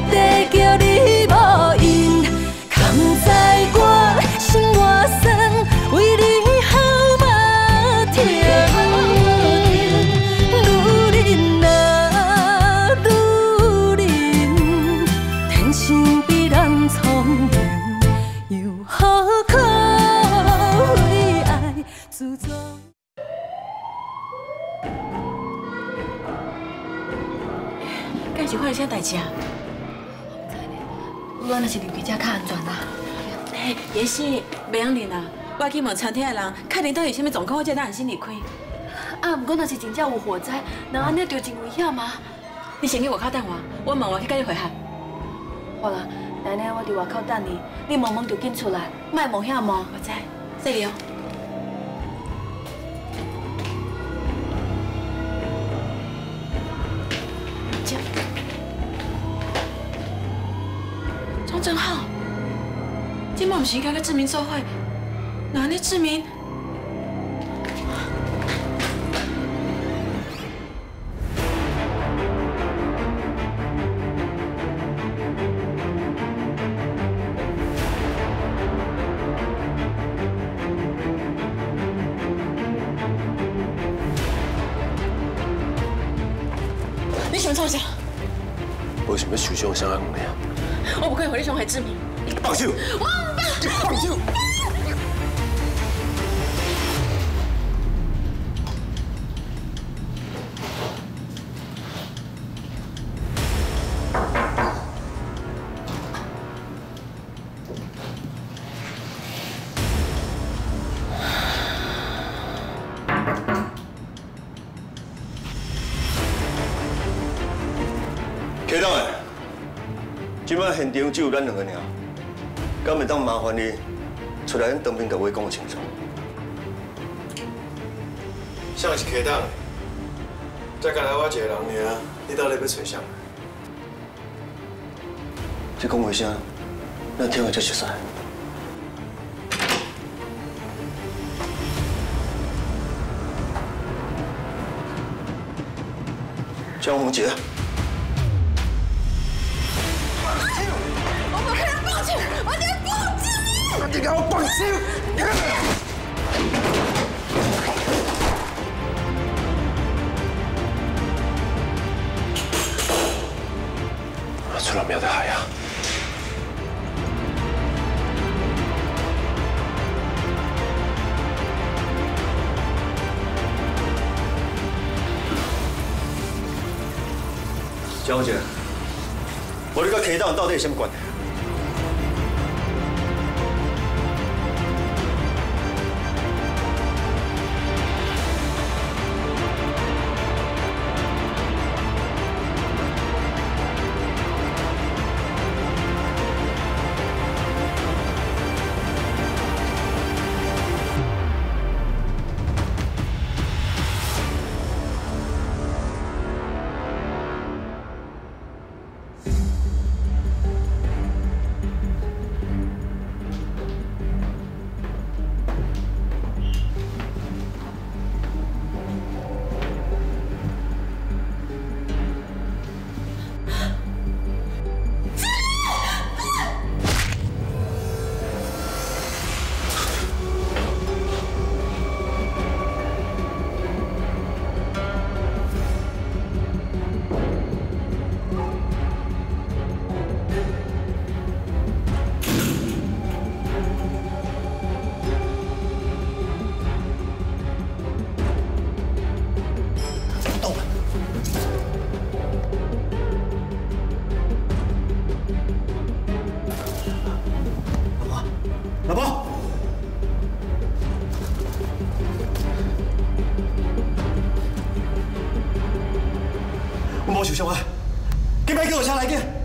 地叫你无因，甘知我心外酸，为你好嘛疼。愈忍啊愈忍，天生比人聪明，又何苦为爱自作？ 敢是发生啥代志啊？我若是离开遮较安全啦。嘿，也是袂晓认啊。我去问餐厅的人，确定到底什么状况，我才当先离开。啊，不过若是真正有火灾，那安尼就真危险啊！你先去外口等我问我去甲你会合。好啦，那安尼我伫外口等你，你茫茫就紧出来，莫冒险冒。我知，谢你哦。 庄正浩，今晚不是应该跟志明做伙？那安尼志明，你想创啥？我想要受伤啥人呀？ 我不可以回你伤害志明。放手！我放手！科长诶。 即摆现场只有咱两个尔，敢会当麻烦你出来当面甲我讲清楚？像是科长，再干来我一个人尔，你到底要找啥？你讲话声，咱听个才熟悉。江宏杰。 你给我放手！出了庙的海呀！江小姐，我这个科长到底有什么关系？ 老婆，我冇受伤啊！今摆叫我车来嘅。